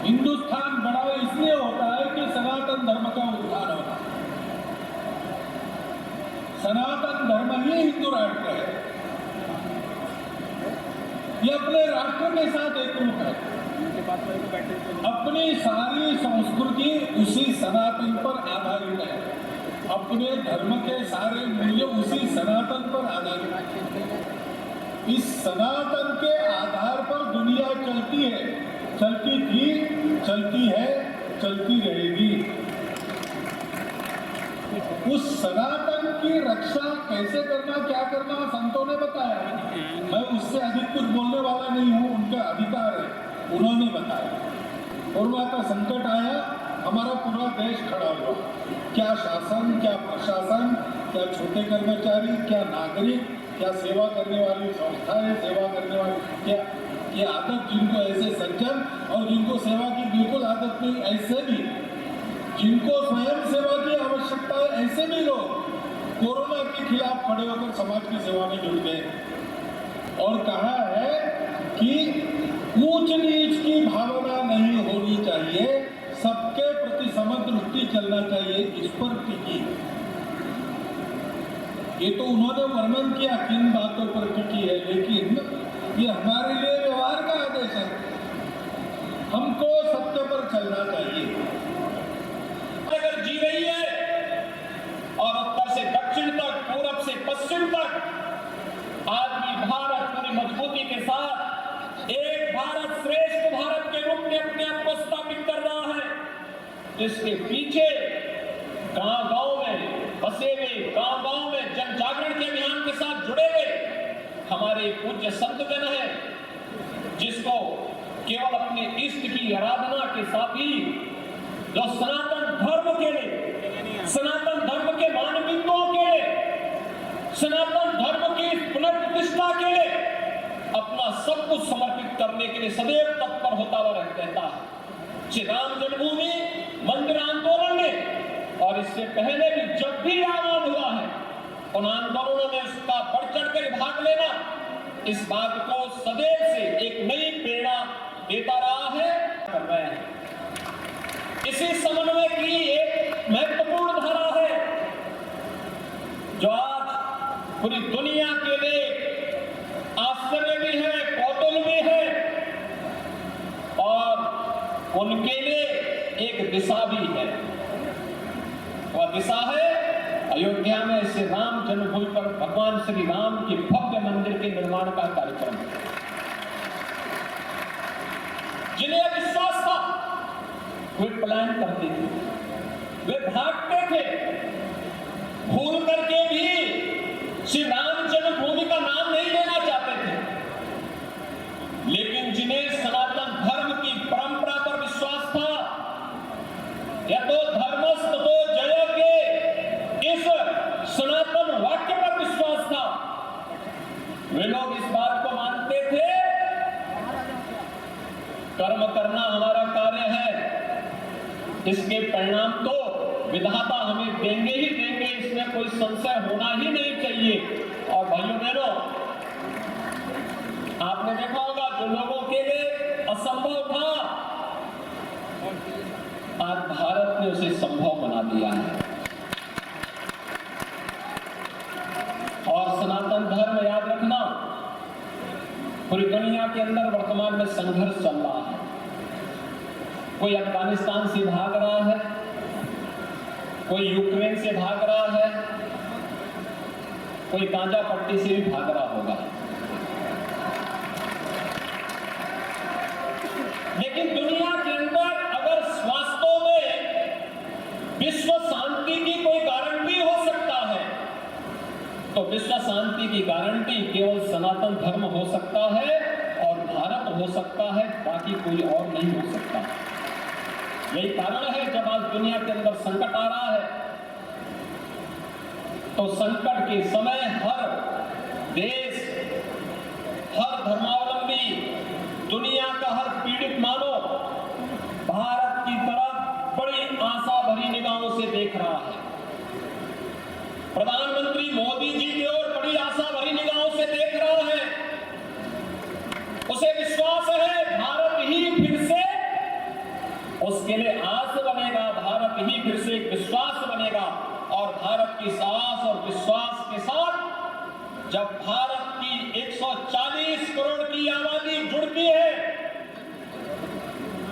हिंदुस्तान बड़ा इसलिए होता है कि सनातन धर्म का उद्धार होता है। सनातन धर्म ही हिंदू राष्ट्र है। ये अपने राष्ट्र के साथ एकरूप है। अपनी सारी संस्कृति उसी सनातन पर आधारित है। अपने धर्म के सारे मूल्य उसी सनातन पर आधारित है। इस सनातन के आधार पर दुनिया चलती है, चलती थी, चलती है, चलती रहेगी। उस सनातन की रक्षा कैसे करना, क्या करना संतों ने बताया। मैं उससे अधिक कुछ बोलने वाला नहीं हूं, उनका अधिकार है, उन्होंने बताया। कोरोना का संकट आया, हमारा पूरा देश खड़ा हुआ। क्या शासन, क्या प्रशासन, क्या छोटे कर्मचारी, क्या नागरिक, क्या सेवा करने वाली संस्थाएं, सेवा करने वाली, क्या ये आदत जिनको ऐसे सज्जन और जिनको सेवा की बिल्कुल आदत नहीं, ऐसे भी जिनको स्वयं सेवा की आवश्यकता है, ऐसे भी लोग कोरोना के खिलाफ खड़े होकर समाज की सेवा में जुट गए और कहा है कि ऊंच नीच की भावना नहीं होनी चाहिए, सबके प्रति समदृष्टि चलना चाहिए। इस पर टिकी। ये तो उन्होंने वर्णन किया किन बातों पर टिकी है, लेकिन ये हमारे लिए व्यवहार का आदेश है। हमको सत्य पर चलना चाहिए। अगर जी रही है और उत्तर से दक्षिण तक, पूरब से पश्चिम तक, आदमी भारत पूरी मजबूती के साथ एक भारत श्रेष्ठ भारत के रूप में अपने आप को स्थापित कर रहा है। इसके पीछे गांव-गांव में बसे हुए, गांव-गांव में जन जागरण के अभियान के साथ जुड़े हुए हमारे पूज्य संतजन है, जिसको केवल अपने इष्ट की आराधना के साथ ही जो सनातन धर्म के लिए, सनातन धर्म के मानविकों के लिए, सनातन धर्म की पुनर्प्रतिष्ठा के लिए अपना सब कुछ समर्पित करने के लिए सदैव तत्पर होता हुआ रहता है। श्री राम जन्मभूमि मंदिर आंदोलन में और इससे पहले भी जब भी आह्वान हुआ है, उन आंदोलनों में उसका बढ़ चढ़कर भाग लेना इस बात को सदैव से एक नई प्रेरणा देता रहा है, कर रहे हैं। इसी समन्वय की एक महत्वपूर्ण धारा है जो आज पूरी दुनिया के लिए आश्चर्य भी है, कौतूहल भी है और उनके लिए एक दिशा भी है। वह दिशा है अयोध्या में श्री राम जन्मभूमि पर भगवान श्री राम के भव्य मंदिर के निर्माण का कार्यक्रम। जिन्हें विश्वास था वे प्लान करते थे, वे भागते थे, भूल करके भी श्री राम जन्मभूमि का नाम नहीं लेना चाहते थे। लेकिन जिन्हें सनातन धर्म की परंपरा पर विश्वास था, या तो धर्मस्थ तो जय के इस सनातन वाक्य पर विश्वास था, वे लोग इस बात को मानते थे कर्म करना हमारा कार्य है, इसके परिणाम तो विधाता हमें देंगे ही देंगे, इसमें कोई संशय होना ही नहीं चाहिए। और भाइयों बहनों, आपने देखा होगा जो लोगों के लिए असंभव था, आज भारत ने उसे संभव बना दिया है। और सनातन धर्म, याद रखना, पूरी दुनिया के अंदर वर्तमान में संघर्ष चल रहा है। कोई अफगानिस्तान से भाग रहा है, कोई यूक्रेन से भाग रहा है, कोई गांजा पट्टी से भी भाग रहा होगा। लेकिन दुनिया के अंदर अगर वास्तव में विश्व शांति की कोई गारंटी हो सकता है, तो विश्व शांति की गारंटी केवल सनातन धर्म हो सकता है और भारत हो सकता है, बाकी कोई और नहीं हो सकता। यही कारण है जब आज दुनिया के अंदर संकट आ रहा है, तो संकट के समय हर देश, हर धर्मावलंबी, दुनिया का हर पीड़ित मानव भारत की तरफ बड़ी आशा भरी निगाहों से देख रहा है। प्रधानमंत्री मोदी जी की ओर बड़ी आशा भरी निगाहों से देख रहा है। उसे विश्वास है भारत ही फिर से उसके लिए आस बनेगा, भारत ही फिर से एक विश्वास बनेगा। और भारत की साहस और विश्वास के साथ जब भारत की 140 करोड़ की आबादी जुड़ती है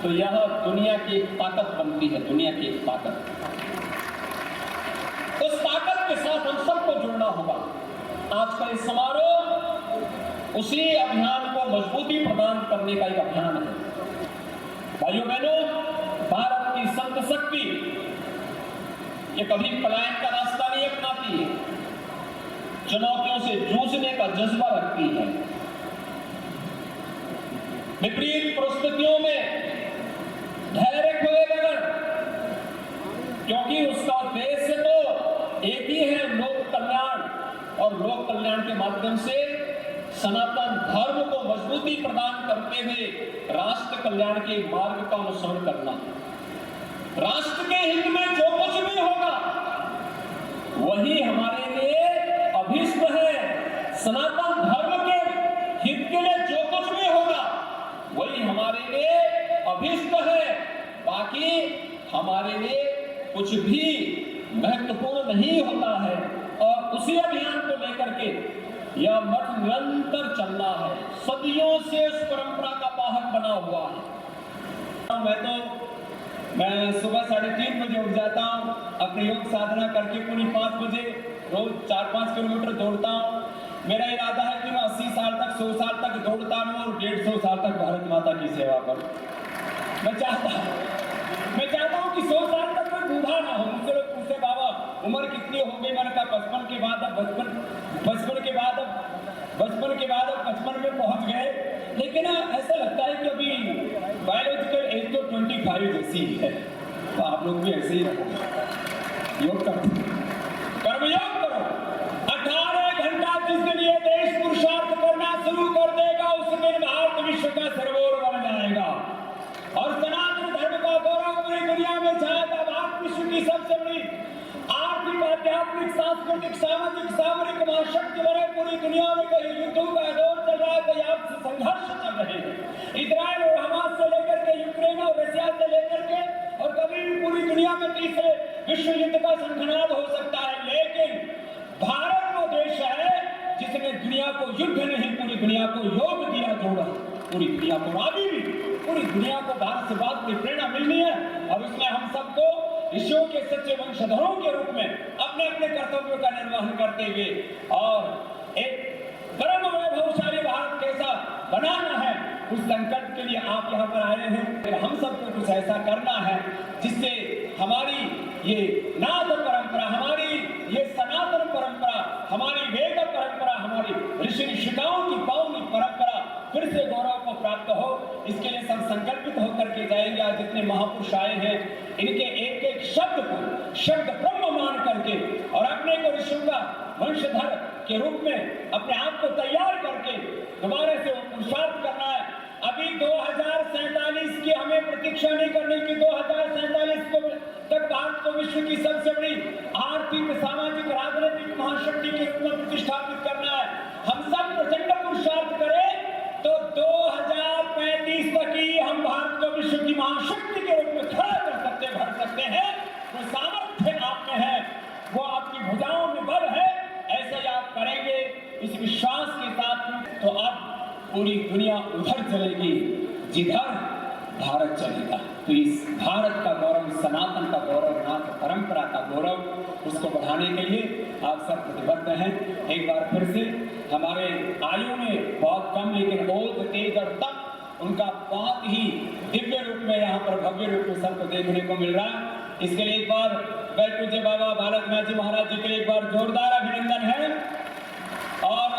तो यह दुनिया की एक ताकत बनती है, दुनिया की एक ताकत। उस ताकत के साथ हम सबको जुड़ना होगा। आज का इस समारोह उसी अभियान को मजबूती प्रदान करने का एक अभियान है। भाइयों बहनों, भारत की संत शक्ति ये कभी पलायन का रास्ता नहीं अपनाती है, चुनौतियों से जूझने का जज्बा रखती है। विपरीत परिस्थितियों में धैर्य खोए बगैर, क्योंकि उसका उद्देश्य तो एक ही है, लोक कल्याण। और लोक कल्याण के माध्यम से सनातन धर्म को मजबूती प्रदान करते हुए राष्ट्र कल्याण के मार्ग का अनुसरण करना। राष्ट्र के हित में जो कुछ भी होगा वही हमारे लिए अभीष्ट है। सनातन धर्म के हित के लिए जो कुछ भी होगा वही हमारे लिए अभीष्ट है। बाकी हमारे लिए कुछ भी महत्वपूर्ण नहीं होता है। और उसी अभियान को लेकर के यह मठ निरंतर चल रहा है, सदियों से उस परंपरा का वाहक बना हुआ है। मैं सुबह 3:30 बजे उठ जाता हूँ, अपनी योग साधना करके पूरी 5 बजे रोज 4-5 किलोमीटर दौड़ता हूँ। मेरा इरादा है कि मैं 80 साल तक 100 साल तक दौड़ता रहूं और 150 साल तक भारत माता की सेवा करूं। मैं चाहता हूं कि 100 साल तक मैं बूढ़ा ना हूं। मुझसे लोग पूछे बाबा उम्र कितनी हो गई, मैंने कहा 55 के बाद अब 55 में पहुंच गए। लेकिन ऐसा लगता है कि अभी बायोलॉजिकल एज तो 25 जैसी है, तो आप लोग भी ऐसे ही रहो, योग करो, कर्मयोग करो। 18 घंटा जिस दिन ये देश पुरुषार्थ करना शुरू कर देगा उस दिन भारत विश्व का सर्वोर बन जाएगा और सनातन धर्म का गौरव पूरी दुनिया में छाएगा। भारत विश्व की सबसे बड़ी आर्थिक, आध्यात्मिक, सांस्कृतिक, सामाजिक, सामरिक महाशक्ति बने। पूरी दुनिया में कहीं युद्धों का दौर चल रहा है, कहीं आपसी संघर्ष चल रहे हैं। इजराइल और हमास से लेकर के यूक्रेन और रशिया से लेकर के और कभी भी पूरी दुनिया में तीसरे विश्व युद्ध का शंखनाद हो सकता है। लेकिन भारत वो देश है जिसने दुनिया को युद्ध नहीं, पूरी दुनिया को योग दिया जोड़ा। पूरी दुनिया को अभी भी पूरी दुनिया को भारत से बात की प्रेरणा मिलनी है। और इसमें हम सबको ऋषियों के सच्चे वंशधरों के रूप में अपने अपने कर्तव्यों का निर्वहन करते हुए और एक परम वैभवशाली भारत कैसा बनाना है, उस संकल्प के लिए आप यहाँ पर आए हैं। हम सबको कुछ ऐसा करना है जिससे हमारी ये नाद परंपरा, हमारी ये सनातन परंपरा, हमारी वेद परंपरा, हमारी ऋषि ऋषिकाओं की पावनी परंपरा फिर से गौरव को प्राप्त हो। इसके लिए सब संकल्पित होकर के जाएंगे। आज जितने महापुरुष आए हैं इनके एक एक शब्द को शब्द ब्रह्म मान करके और अपने को ऋषियों का वंशधर के रूप में अपने आप को तैयार करके दोबारा से पुरुषार्थ करना है। अभी 2047 की हमें प्रतीक्षा नहीं करनी कि 2047 को तक भारत को विश्व की सबसे बड़ी आर्थिक, सामाजिक, राजनीतिक महाशक्ति के रूप में प्रतिष्ठापित करना है। हम सब प्रचंड पुरुषार्थ करें तो 2035 तक ही हम भारत को विश्व की महाशक्ति के रूप में खड़ा कर सकते, भर सकते हैं। वो सामर्थ्य आप में है, वो आपकी भुजाओं में बल है। ऐसे ही आप करेंगे इस विश्वास के साथ तो अब पूरी दुनिया उधर चलेगी जिधर भारत चलेगा। तो इस भारत का गौरव, सनातन का गौरव, नाथ परंपरा का गौरव, उसको बढ़ाने के लिए आप सब प्रतिबद्ध हैं। एक बार फिर से हमारे आयु में बहुत कम लेकिन बहुत तेज और तप उनका बहुत ही दिव्य रूप में यहाँ पर भव्य रूप में सबको देखने को मिल रहा है। इसके लिए एक बार पूज्य बाबा बालकनाथ जी महाराज जी के लिए एक बार जोरदार अभिनंदन है। और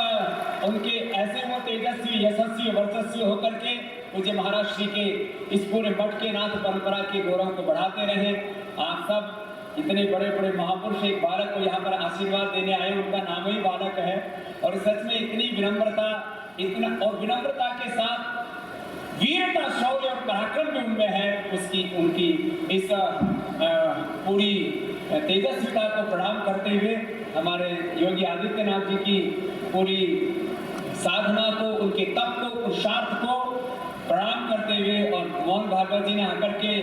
उनके ऐसे वो तेजस्वी, यशस्वी, वर्चस्वी होकर के पूज्य महाराज श्री के इस पूरे मठ के नाथ परंपरा के गौरव को बढ़ाते रहे। आप सब इतने बड़े बड़े महापुरुष एक बालक को यहाँ पर आशीर्वाद देने आए, उनका नाम ही बालक है। और सच में इतनी विनम्रता, इतना और विनम्रता के साथ वीरता, शौर्य और पराक्रम भी उनमें है। उसकी उनकी इस पूरी तेजस्विता को प्रणाम करते हुए हमारे योगी आदित्यनाथ जी की पूरी साधना को, उनके तप को, पुरुषार्थ को प्रणाम करते हुए और मोहन भागवत जी ने आकर के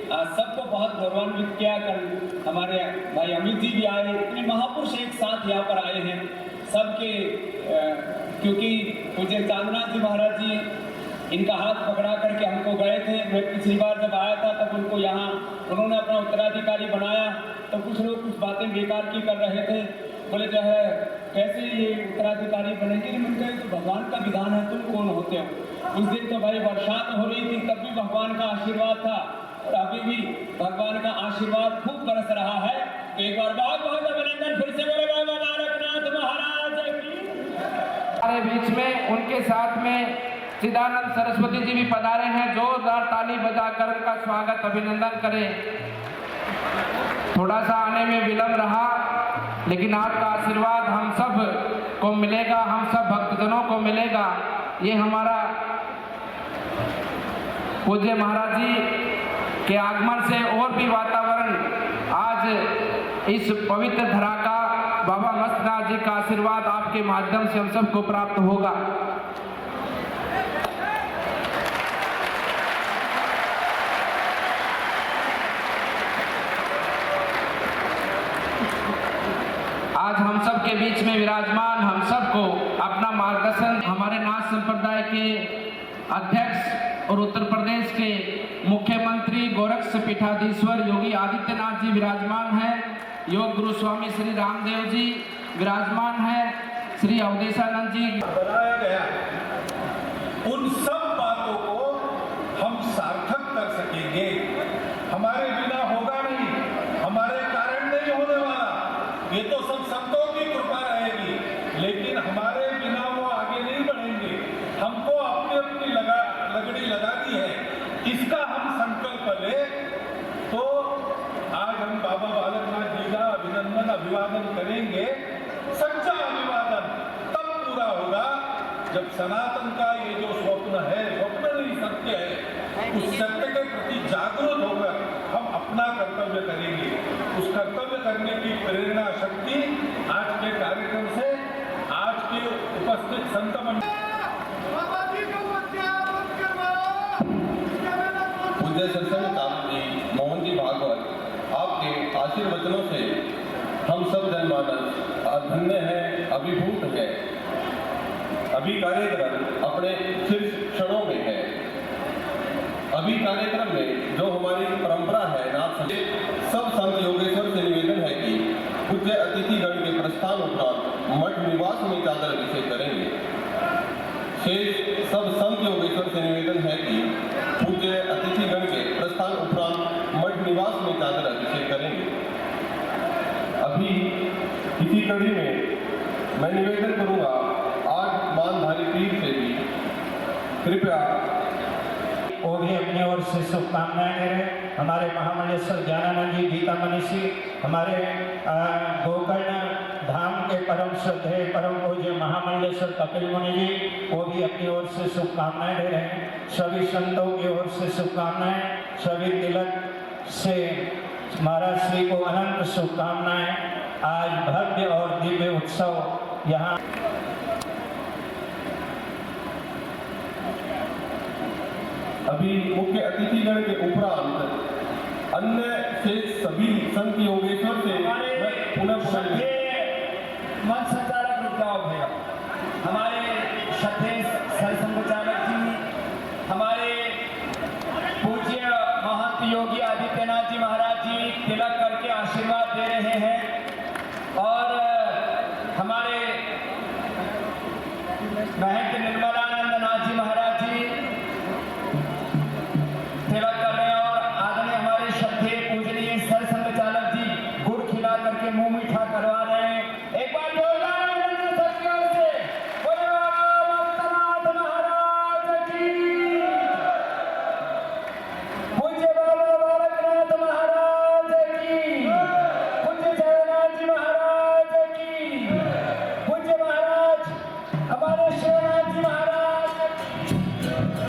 सबको बहुत गौरवान्वित किया। कल हमारे भाई अमित जी भी आए, इतने महापुरुष एक साथ यहाँ पर आए हैं सबके, क्योंकि पूज्य चांदनाथ जी महाराज जी इनका हाथ पकड़ा करके हमको गए थे। मैं पिछली बार जब आया था तब उनको यहाँ उन्होंने अपना उत्तराधिकारी बनाया, तो कुछ लोग कुछ बातें बेकार की कर रहे थे, बोले जो है कैसे ये उत्तराधिकारी बनेंगे। मैंने कहा तो भगवान का विधान है, तुम कौन होते हो। उस दिन तो भाई बरसात हो रही थी, तब भी भगवान का आशीर्वाद था और अभी भी भगवान का आशीर्वाद खूब बरस रहा है। तो एक बार बहुत बहुत अभिनंदन फिर से बोले बाबा बालकनाथ महाराज की। हमारे बीच में उनके साथ में चिदानंद सरस्वती जी भी पधारे हैं। जोरदार ताली बजाकर उनका स्वागत अभिनंदन करें। थोड़ा सा आने में विलंब रहा, लेकिन आपका आशीर्वाद हम सब को मिलेगा, हम सब भक्तजनों को मिलेगा। ये हमारा पूज्य महाराज जी के आगमन से और भी वातावरण आज इस पवित्र धरा का बाबा मस्तनाथ जी का आशीर्वाद आपके माध्यम से हम सबको प्राप्त होगा। आज हम सब के बीच में विराजमान हम सबको अपना मार्गदर्शन हमारे नाथ संप्रदाय के अध्यक्ष और उत्तर प्रदेश के मुख्यमंत्री गोरक्ष पीठाधीश्वर योगी आदित्यनाथ जी विराजमान हैं। योग गुरु स्वामी श्री रामदेव जी विराजमान हैं। श्री अवधेशानंद जी बनाया गया, उन सब बातों को हम सार्थक कर सकेंगे। हमारे बिना होगा नहीं, हमारे कारण नहीं होने वाला। ये तो सब संतों की कृपा रहेगी, लेकिन हमारे बिना वो आगे नहीं बढ़ेंगे। हमको अपनी अपनी लगड़ी लगानी है, इसका हम संकल्प ले तो आज हम बाबा बालकनाथ जी का अभिनंदन अभिवादन करेंगे। सच्चा अभिवादन तब पूरा होगा जब सनातन का ये जो स्वप्न है, स्वप्न नहीं सत्य है, उस सत्य के प्रति जागरूक होकर हम अपना कर्तव्य करेंगे। उस कर्तव्य करने की प्रेरणा शक्ति आज के कार्यक्रम से, आज के उपस्थित संत मंडल पूज्य सत्संग जी मोहन जी भागवत, आपके आशीर्वचनों से हम सब जनमानस धन्य है, अभिभूत है। अभी कार्यक्रम अपने शीर्ष क्षणों में है। अभी कार्यक्रम में जो हमारी परंपरा है नाथ सब संत योगेश्वर से निवेदन है कि पूज्य अतिथिगण के प्रस्थान उपरांत मठ निवास में चादर अभिषेक करेंगे। शेष सब संत योगेश्वर से निवेदन है कि पूज्य अतिथिगण के प्रस्थान उपरांत मठ निवास में चादर अभिषेक करेंगे। अभी इसी कड़ी में मैं निवेदन करूंगा, आज मानधारी पीठ से भी कृपया वो भी अपनी ओर से शुभकामनाएं दे रहे। हमारे महामंडलेश्वर ज्ञानानंद जी गीता मनीषी, हमारे गोकर्ण धाम के परम श्रद्धेय परम पूज्य महामंडलेश्वर कपिल मुनि जी, वो भी अपनी ओर से शुभकामनाएं दे रहे हैं। सभी संतों की ओर से शुभकामनाएं, सभी तिलक से महाराज श्री को अनंत शुभकामनाएं। आज भव्य और दिव्य उत्सव यहाँ अभी मुख्य अतिथिगण के उपरांत अन्य शेष सभी संत योगेश्वर से पुनः मंच संचालक रुद्राव भैया, हमारे श्रद्धेय सरसंघचालक जी, हमारे पूज्य महंत योगी आदित्यनाथ जी महाराज जी तिलक करके आशीर्वाद दे रहे हैं और हमारे महंत निर्मला